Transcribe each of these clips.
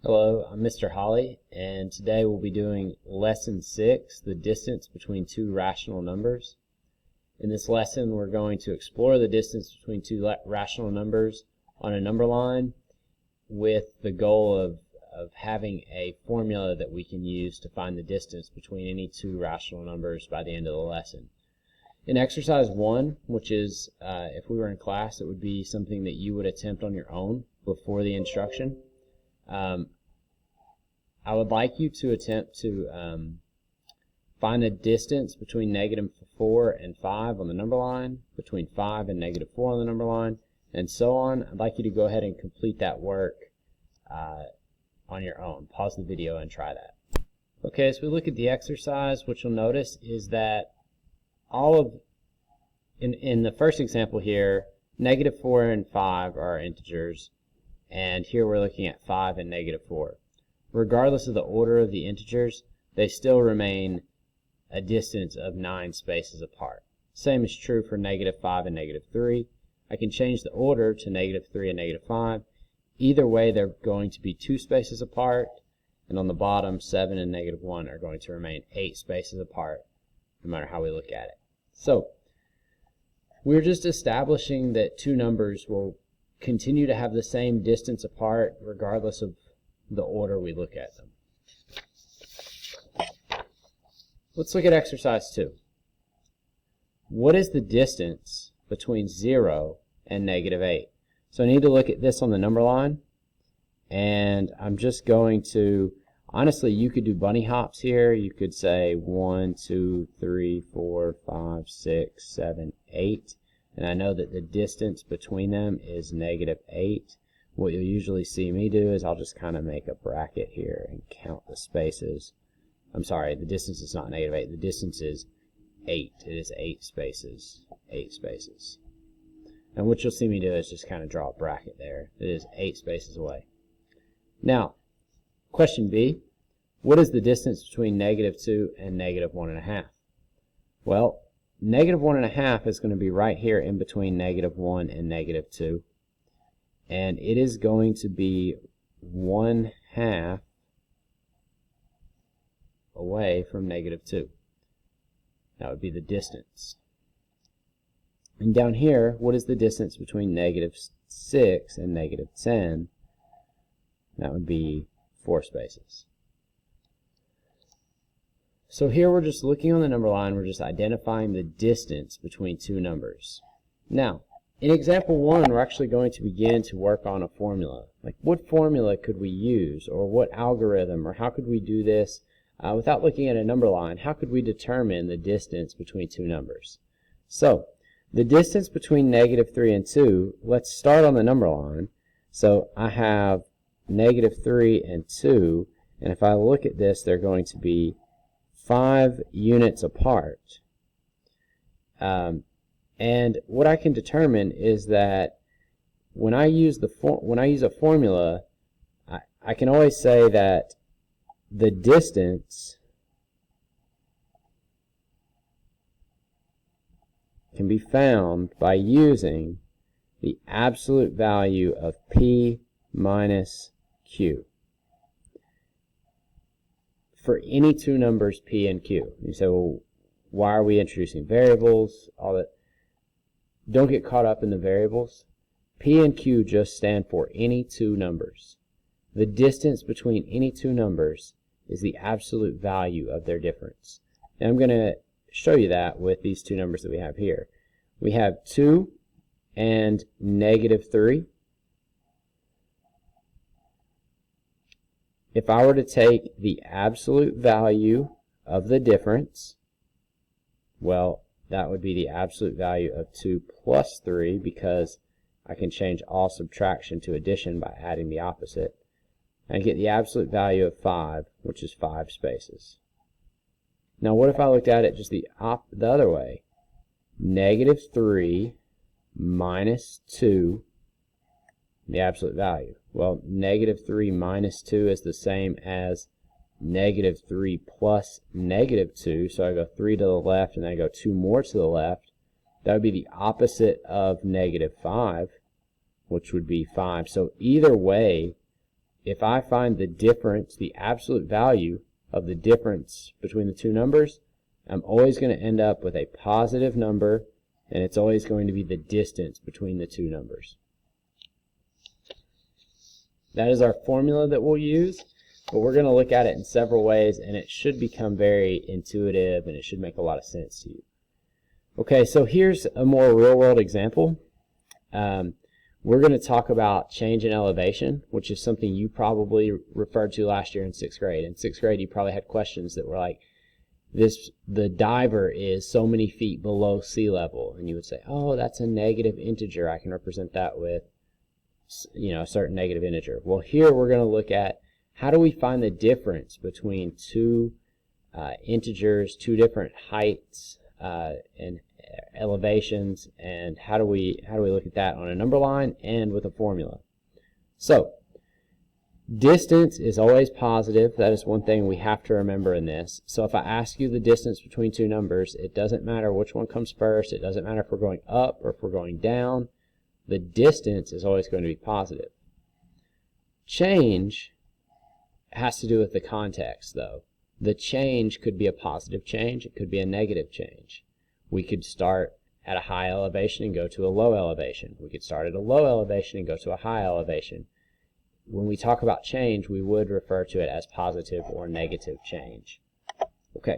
Hello, I'm Mr. Holly, and today we'll be doing Lesson 6, the distance between two rational numbers. In this lesson, we're going to explore the distance between two rational numbers on a number line with the goal of having a formula that we can use to find the distance between any two rational numbers by the end of the lesson. In exercise 1, which is, if we were in class, it would be something that you would attempt on your own before the instruction. I would like you to attempt to find the distance between -4 and 5 on the number line, between 5 and -4 on the number line, and so on. I'd like you to go ahead and complete that work on your own. Pause the video and try that. Okay, as we look at the exercise, what you'll notice is that in the first example here, -4 and 5 are integers, and here we're looking at 5 and -4. Regardless of the order of the integers, they still remain a distance of 9 spaces apart. Same is true for -5 and -3. I can change the order to -3 and -5. Either way, they're going to be 2 spaces apart, and on the bottom, 7 and -1 are going to remain 8 spaces apart, no matter how we look at it. So, we're just establishing that two numbers will continue to have the same distance apart regardless of the order we look at them. Let's look at exercise 2. What is the distance between 0 and -8? So I need to look at this on the number line, and I'm just going to, honestly, you could do bunny hops here. You could say 1, 2, 3, 4, 5, 6, 7, 8, and I know that the distance between them is -8. What you'll usually see me do is I'll just kind of make a bracket here and count the spaces. I'm sorry, the distance is not -8. The distance is 8. It is 8 spaces. 8 spaces. And what you'll see me do is just kind of draw a bracket there. It is 8 spaces away. Now, question B, what is the distance between -2 and -1.5? Well, -1.5 is going to be right here in between -1 and -2. And it is going to be 1/2 away from -2. That would be the distance. And down here, what is the distance between -6 and -10? That would be 4 spaces. So here we're just looking on the number line, we're just identifying the distance between two numbers. Now, in example 1, we're actually going to begin to work on a formula. Like, what formula could we use, or what algorithm, or how could we do this without looking at a number line? How could we determine the distance between two numbers? So, the distance between -3 and 2, let's start on the number line. So I have -3 and 2, and if I look at this, they're going to be 5 units apart. And what I can determine is that when I use a formula, I can always say that the distance can be found by using the absolute value of P minus Q for any two numbers P and Q. You say, well, why are we introducing variables? All that. Don't get caught up in the variables. P and Q just stand for any two numbers. The distance between any two numbers is the absolute value of their difference. And I'm going to show you that with these two numbers that we have here. We have 2 and -3. If I were to take the absolute value of the difference, well, that would be the absolute value of 2 plus 3, because I can change all subtraction to addition by adding the opposite. And get the absolute value of 5, which is 5 spaces. Now what if I looked at it just the other way? -3 minus 2, the absolute value. Well, -3 minus 2 is the same as -3 plus -2, so I go 3 to the left and then I go 2 more to the left. That would be the opposite of -5, which would be 5. So either way, if I find the difference, the absolute value of the difference between the two numbers, I'm always going to end up with a positive number, and it's always going to be the distance between the two numbers. That is our formula that we'll use, but we're going to look at it in several ways, and it should become very intuitive, and it should make a lot of sense to you. Okay, so here's a more real-world example. We're going to talk about change in elevation, which is something you probably referred to last year in 6th grade. In 6th grade, you probably had questions that were like, the diver is so many feet below sea level, and you would say, oh, that's a negative integer. I can represent that with, a certain negative integer. Well, here we're going to look at how do we find the difference between two integers, two different heights and elevations, and how do we look at that on a number line and with a formula. So distance is always positive. That is one thing we have to remember in this. So if I ask you the distance between two numbers, it doesn't matter which one comes first. It doesn't matter if we're going up or if we're going down. The distance is always going to be positive. Change has to do with the context, though. The change could be a positive change. It could be a negative change. We could start at a high elevation and go to a low elevation. We could start at a low elevation and go to a high elevation. When we talk about change, we would refer to it as positive or negative change. Okay.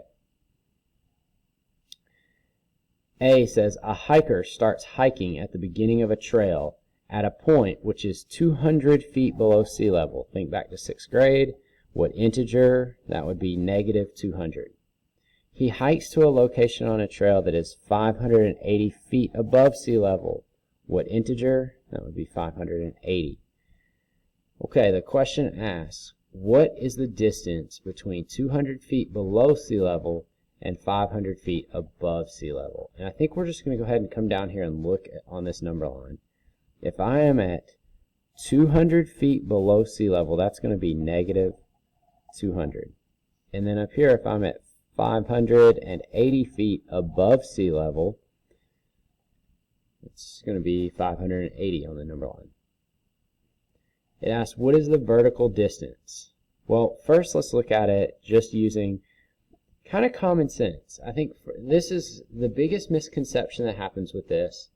A says, a hiker starts hiking at the beginning of a trail at a point which is 200 feet below sea level. Think back to 6th grade. What integer? That would be negative 200. He hikes to a location on a trail that is 580 feet above sea level. What integer? That would be 580. Okay, the question asks, what is the distance between 200 feet below sea level and 500 feet above sea level? And I think we're just going to go ahead and come down here and look on this number line. If I am at 200 feet below sea level, that's going to be negative 200. And then up here, if I'm at 580 feet above sea level, it's going to be 580 on the number line. It asks, what is the vertical distance? Well, first let's look at it just using kind of common sense. I think this is the biggest misconception that happens with this,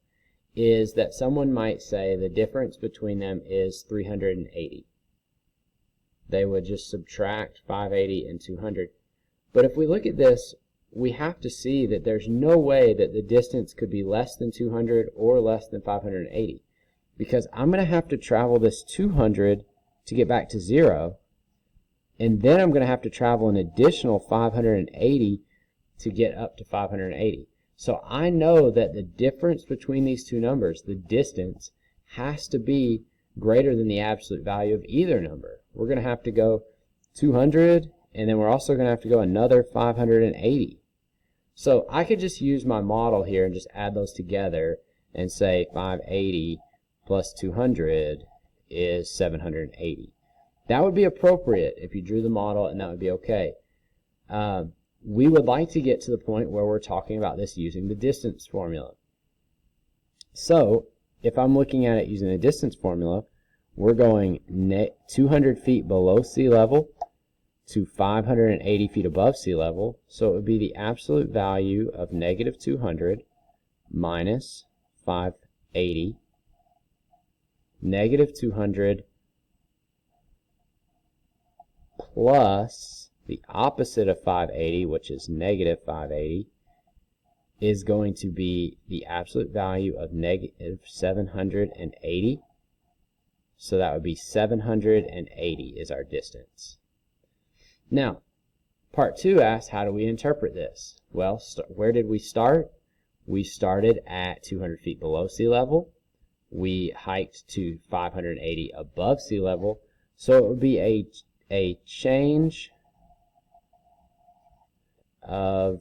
is that someone might say the difference between them is 380. They would just subtract 580 and 200. But if we look at this, we have to see that there's no way that the distance could be less than 200 or less than 580. Because I'm going to have to travel this 200 to get back to 0, and then I'm going to have to travel an additional 580 to get up to 580. So I know that the difference between these two numbers, the distance, has to be greater than the absolute value of either number. We're going to have to go 200, and then we're also going to have to go another 580. So I could just use my model here and just add those together and say 580 plus 200 is 780. That would be appropriate if you drew the model, and that would be okay. We would like to get to the point where we're talking about this using the distance formula. So if I'm looking at it using the distance formula, we're going 200 feet below sea level to 580 feet above sea level. So it would be the absolute value of negative 200 minus 580. Negative 200 plus the opposite of 580, which is negative 580, is going to be the absolute value of negative 780. So that would be 780 is our distance. Now, part 2 asks, how do we interpret this? Well, where did we start? We started at 200 feet below sea level. We hiked to 580 above sea level. So it would be a change of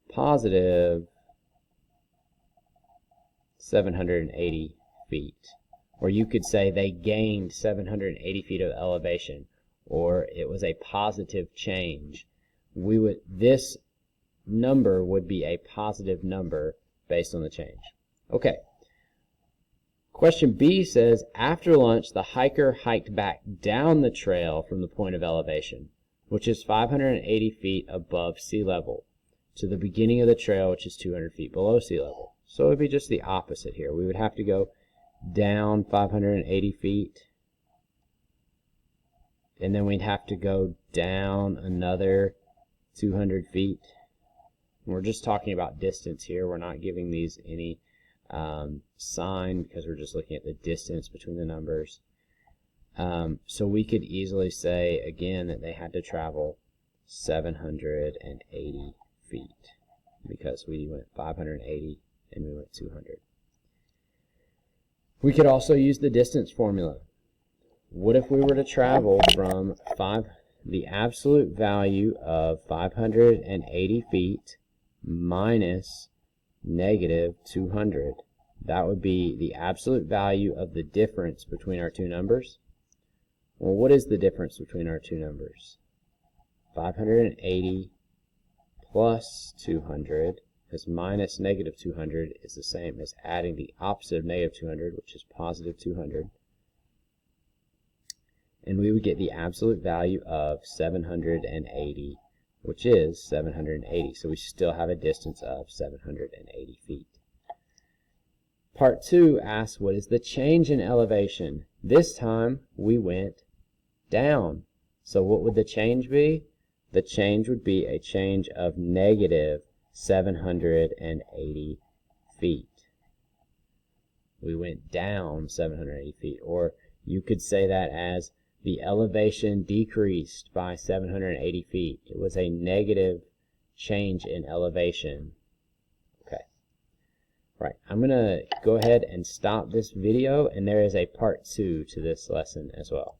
positive 780 feet. Or you could say they gained 780 feet of elevation, or it was a positive change. This number would be a positive number based on the change. Okay. Question B says, after lunch, the hiker hiked back down the trail from the point of elevation, which is 580 feet above sea level, to the beginning of the trail, which is 200 feet below sea level. So it would be just the opposite here. We would have to go down 580 feet, and then we'd have to go down another 200 feet. We're just talking about distance here. We're not giving these any sign because we're just looking at the distance between the numbers. So we could easily say, again, that they had to travel 780 feet because we went 580 and we went 200. We could also use the distance formula. What if we were to travel from the absolute value of 580 feet minus negative 200? That would be the absolute value of the difference between our two numbers. Well, what is the difference between our two numbers? 580 plus 200, because minus negative 200 is the same as adding the opposite of negative 200, which is positive 200. And we would get the absolute value of 780, which is 780. So we still have a distance of 780 feet. Part 2 asks, what is the change in elevation? This time we went down. So what would the change be? The change would be a change of negative 780 feet. We went down 780 feet. Or you could say that as the elevation decreased by 780 feet. It was a negative change in elevation. Okay. Right. I'm going to go ahead and stop this video, and there is a part 2 to this lesson as well.